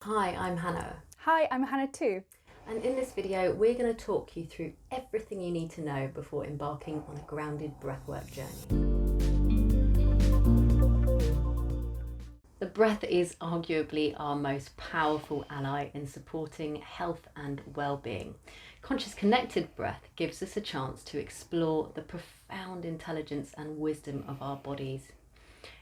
Hi, I'm Hannah, Hi, I'm Hannah too. and in this video we're going to talk you through everything you need to know before embarking on a grounded breathwork journey. The breath is arguably our most powerful ally in supporting health and well-being. Conscious connected breath gives us a chance to explore the profound intelligence and wisdom of our bodies.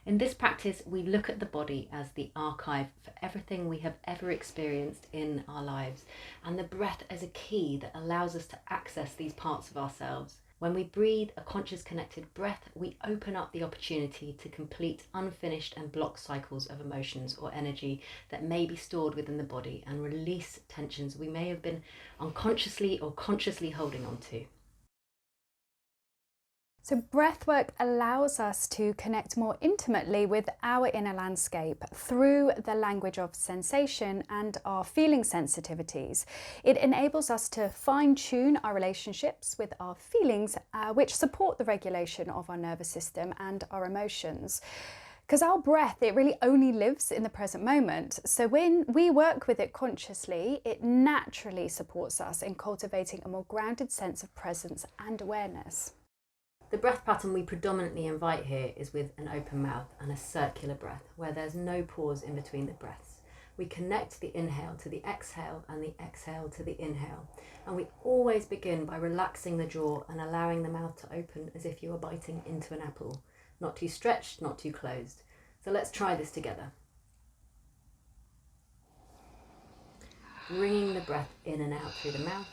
In this practice, we look at the body as the archive for everything we have ever experienced in our lives, and the breath as a key that allows us to access these parts of ourselves. When we breathe a conscious connected breath, we open up the opportunity to complete unfinished and blocked cycles of emotions or energy that may be stored within the body and release tensions we may have been unconsciously or consciously holding on to. So breathwork allows us to connect more intimately with our inner landscape through the language of sensation and our feeling sensitivities. It enables us to fine-tune our relationships with our feelings, which support the regulation of our nervous system and our emotions. Because our breath, it really only lives in the present moment. So when we work with it consciously, it naturally supports us in cultivating a more grounded sense of presence and awareness. The breath pattern we predominantly invite here is with an open mouth and a circular breath where there's no pause in between the breaths. We connect the inhale to the exhale and the exhale to the inhale. And we always begin by relaxing the jaw and allowing the mouth to open as if you were biting into an apple. Not too stretched, not too closed. So let's try this together. Bringing the breath in and out through the mouth,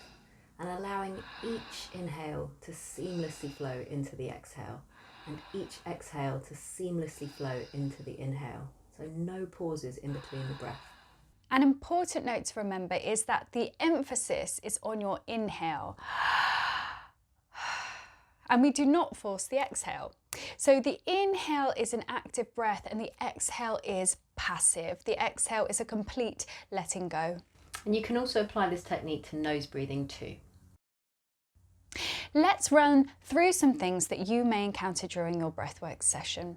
and allowing each inhale to seamlessly flow into the exhale and each exhale to seamlessly flow into the inhale. So no pauses in between the breath. An important note to remember is that the emphasis is on your inhale. And we do not force the exhale. So the inhale is an active breath and the exhale is passive. The exhale is a complete letting go. And you can also apply this technique to nose breathing too. Let's run through some things that you may encounter during your breathwork session.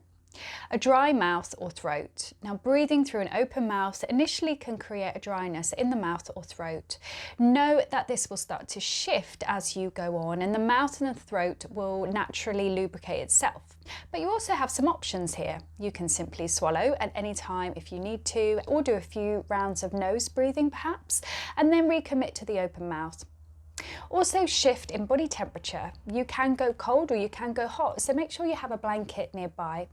A dry mouth or throat. Now, breathing through an open mouth initially can create a dryness in the mouth or throat. Note that this will start to shift as you go on, and the mouth and the throat will naturally lubricate itself. But you also have some options here. You can simply swallow at any time if you need to, or do a few rounds of nose breathing perhaps, and then recommit to the open mouth. Also, shift in body temperature. You can go cold or you can go hot, so make sure you have a blanket nearby.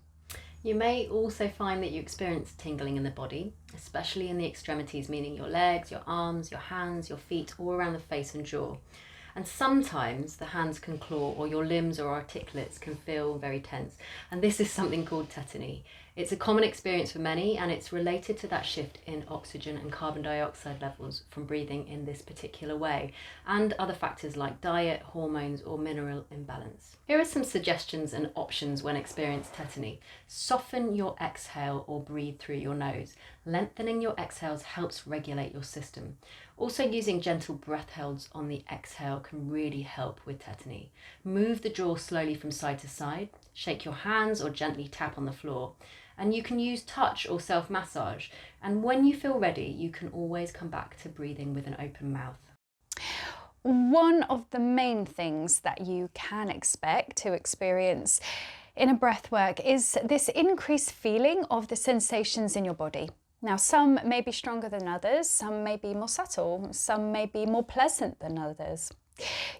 You may also find that you experience tingling in the body, especially in the extremities, meaning your legs, your arms, your hands, your feet, all around the face and jaw. And sometimes the hands can claw or your limbs or articulates can feel very tense. And this is something called tetany. It's a common experience for many, and it's related to that shift in oxygen and carbon dioxide levels from breathing in this particular way, and other factors like diet, hormones, or mineral imbalance. Here are some suggestions and options when experiencing tetany. Soften your exhale or breathe through your nose. Lengthening your exhales helps regulate your system. Also, using gentle breath holds on the exhale can really help with tetany. Move the jaw slowly from side to side. Shake your hands or gently tap on the floor. And you can use touch or self-massage. And when you feel ready, you can always come back to breathing with an open mouth. One of the main things that you can expect to experience in a breathwork is this increased feeling of the sensations in your body. Now, some may be stronger than others, some may be more subtle, some may be more pleasant than others.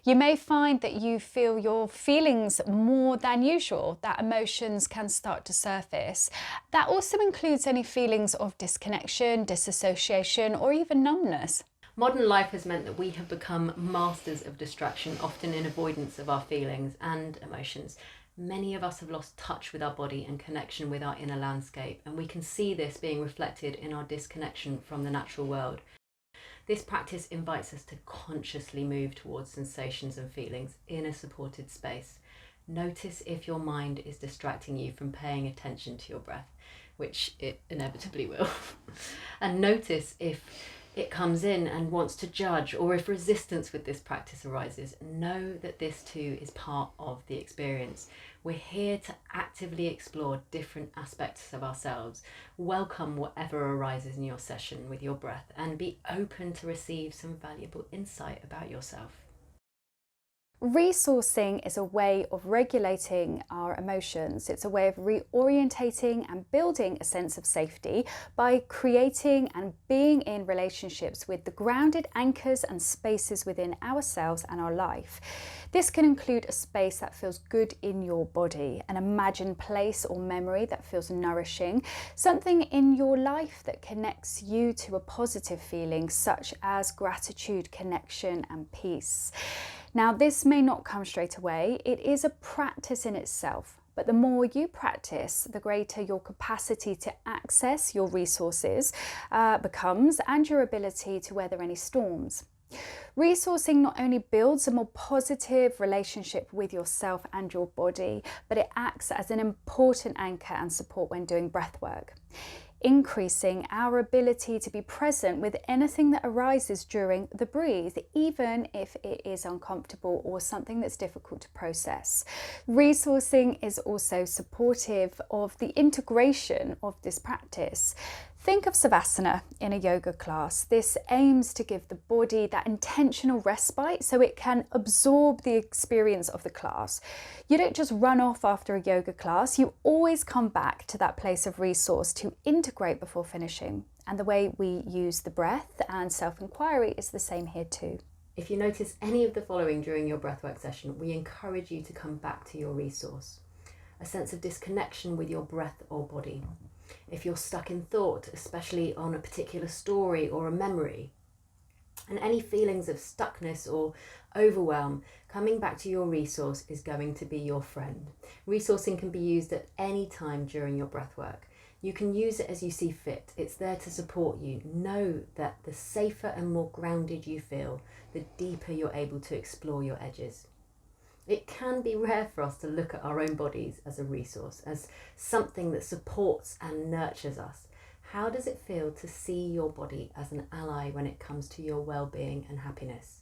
You may find that you feel your feelings more than usual, that emotions can start to surface. That also includes any feelings of disconnection, disassociation, or even numbness. Modern life has meant that we have become masters of distraction, often in avoidance of our feelings and emotions. Many of us have lost touch with our body and connection with our inner landscape, and we can see this being reflected in our disconnection from the natural world. This practice invites us to consciously move towards sensations and feelings in a supported space. Notice if your mind is distracting you from paying attention to your breath, which it inevitably will. And notice if it comes in and wants to judge, or if resistance with this practice arises, know that this too is part of the experience. We're here to actively explore different aspects of ourselves. Welcome whatever arises in your session with your breath, and be open to receive some valuable insight about yourself. Resourcing is a way of regulating our emotions. It's a way of reorientating and building a sense of safety by creating and being in relationships with the grounded anchors and spaces within ourselves and our life. This can include a space that feels good in your body, an imagined place or memory that feels nourishing, something in your life that connects you to a positive feeling such as gratitude, connection and peace. Now, this may not come straight away. It is a practice in itself, but the more you practice, the greater your capacity to access your resources becomes, and your ability to weather any storms. Resourcing not only builds a more positive relationship with yourself and your body, but it acts as an important anchor and support when doing breath work, increasing our ability to be present with anything that arises during the breathe, even if it is uncomfortable or something that's difficult to process. Resourcing is also supportive of the integration of this practice. Think of Savasana in a yoga class. This aims to give the body that intentional respite so it can absorb the experience of the class. You don't just run off after a yoga class, you always come back to that place of resource to integrate before finishing. And the way we use the breath and self-inquiry is the same here too. If you notice any of the following during your breathwork session, we encourage you to come back to your resource. A sense of disconnection with your breath or body. If you're stuck in thought, especially on a particular story or a memory, and any feelings of stuckness or overwhelm, coming back to your resource is going to be your friend. Resourcing can be used at any time during your breathwork. You can use it as you see fit. It's there to support you. Know that the safer and more grounded you feel, the deeper you're able to explore your edges. It can be rare for us to look at our own bodies as a resource, as something that supports and nurtures us. How does it feel to see your body as an ally when it comes to your well-being and happiness?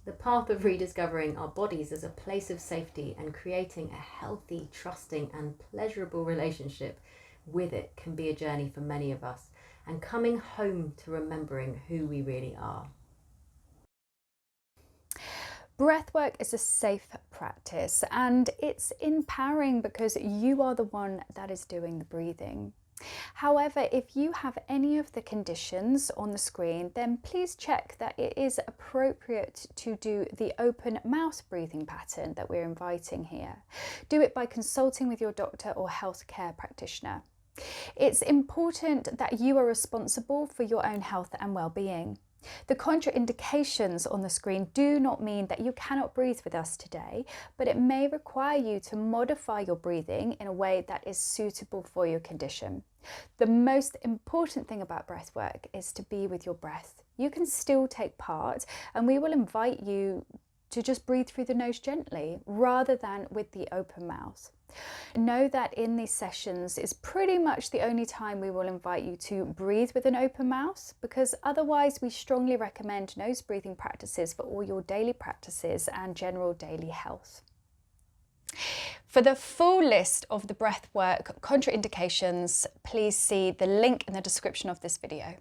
The path of rediscovering our bodies as a place of safety and creating a healthy, trusting and pleasurable relationship with it can be a journey for many of us, and coming home to remembering who we really are. Breathwork is a safe practice and it's empowering because you are the one that is doing the breathing. However, if you have any of the conditions on the screen, then please check that it is appropriate to do the open mouth breathing pattern that we're inviting here. Do it by consulting with your doctor or healthcare practitioner. It's important that you are responsible for your own health and well-being. The contraindications on the screen do not mean that you cannot breathe with us today, but it may require you to modify your breathing in a way that is suitable for your condition. The most important thing about breathwork is to be with your breath. You can still take part, and we will invite you to just breathe through the nose gently rather than with the open mouth. Know that in these sessions is pretty much the only time we will invite you to breathe with an open mouth, because otherwise we strongly recommend nose breathing practices for all your daily practices and general daily health. For the full list of the breathwork contraindications, please see the link in the description of this video.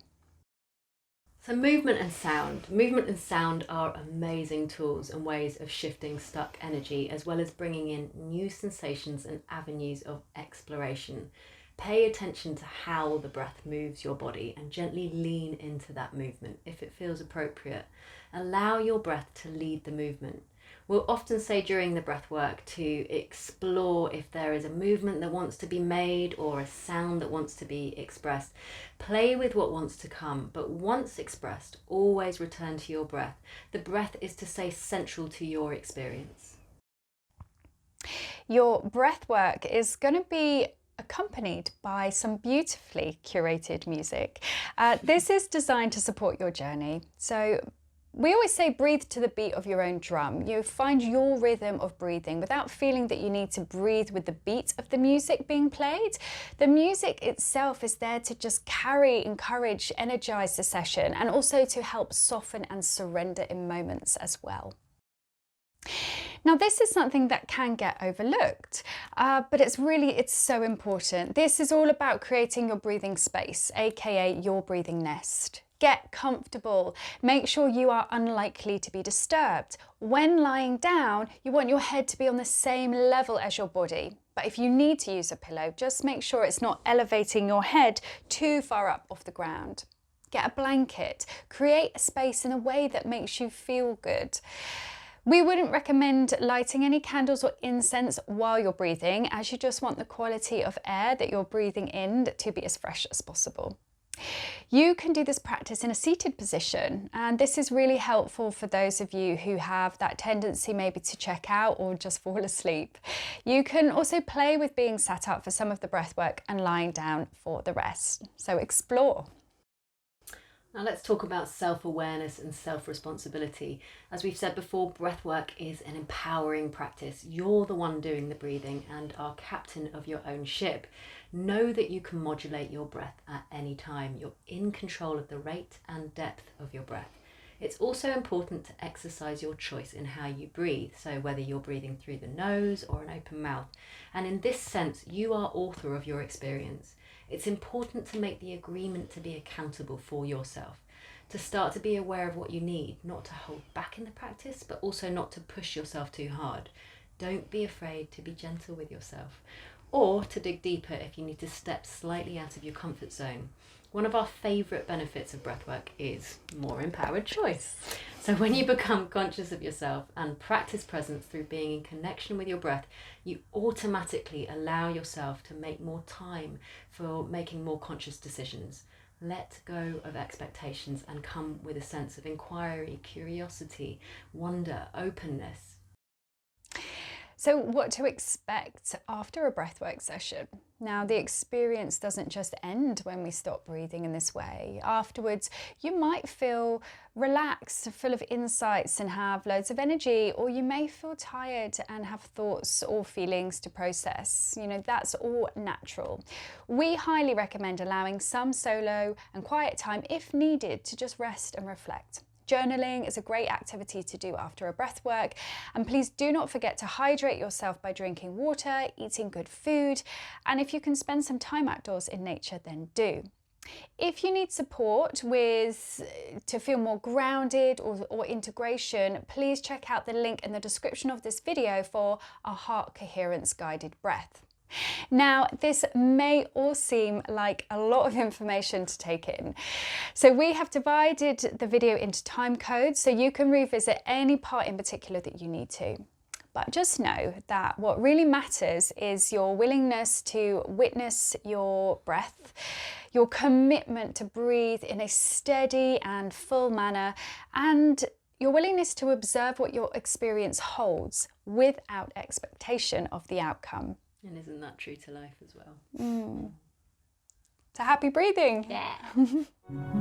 So movement and sound. Movement and sound are amazing tools and ways of shifting stuck energy, as well as bringing in new sensations and avenues of exploration. Pay attention to how the breath moves your body and gently lean into that movement if it feels appropriate. Allow your breath to lead the movement. We'll often say during the breath work to explore if there is a movement that wants to be made or a sound that wants to be expressed. Play with what wants to come, but once expressed, always return to your breath. The breath is to say central to your experience. Your breath work is going to be accompanied by some beautifully curated music. This is designed to support your journey. So We always say breathe to the beat of your own drum. You find your rhythm of breathing without feeling that you need to breathe with the beat of the music being played. The music itself is there to just carry, encourage, energize the session, and also to help soften and surrender in moments as well. Now, this is something that can get overlooked, but it's so important. This is all about creating your breathing space, aka your breathing nest. Get comfortable. Make sure you are unlikely to be disturbed. When lying down, you want your head to be on the same level as your body. But if you need to use a pillow, just make sure it's not elevating your head too far up off the ground. Get a blanket. Create a space in a way that makes you feel good. We wouldn't recommend lighting any candles or incense while you're breathing, as you just want the quality of air that you're breathing in to be as fresh as possible. You can do this practice in a seated position, and this is really helpful for those of you who have that tendency maybe to check out or just fall asleep. You can also play with being sat up for some of the breath work and lying down for the rest. So explore. Now let's talk about self-awareness and self-responsibility. As we've said before, breathwork is an empowering practice. You're the one doing the breathing and are captain of your own ship. Know that you can modulate your breath at any time. You're in control of the rate and depth of your breath. It's also important to exercise your choice in how you breathe, so whether you're breathing through the nose or an open mouth. And in this sense, you are author of your experience. It's important to make the agreement to be accountable for yourself, to start to be aware of what you need, not to hold back in the practice, but also not to push yourself too hard. Don't be afraid to be gentle with yourself, or to dig deeper if you need to step slightly out of your comfort zone. One of our favourite benefits of breathwork is more empowered choice. So when you become conscious of yourself and practice presence through being in connection with your breath, you automatically allow yourself to make more time for making more conscious decisions. Let go of expectations and come with a sense of inquiry, curiosity, wonder, openness. So what to expect after a breathwork session? Now, the experience doesn't just end when we stop breathing in this way. Afterwards, you might feel relaxed, full of insights and have loads of energy, or you may feel tired and have thoughts or feelings to process. That's all natural. We highly recommend allowing some solo and quiet time if needed to just rest and reflect. Journaling is a great activity to do after a breath work, and please do not forget to hydrate yourself by drinking water, eating good food, and if you can spend some time outdoors in nature, then do. If you need support to feel more grounded or integration, please check out the link in the description of this video for our heart coherence guided breath. Now, this may all seem like a lot of information to take in. So we have divided the video into time codes so you can revisit any part in particular that you need to. But just know that what really matters is your willingness to witness your breath, your commitment to breathe in a steady and full manner, and your willingness to observe what your experience holds without expectation of the outcome. And isn't that true to life as well? So happy breathing! Yeah!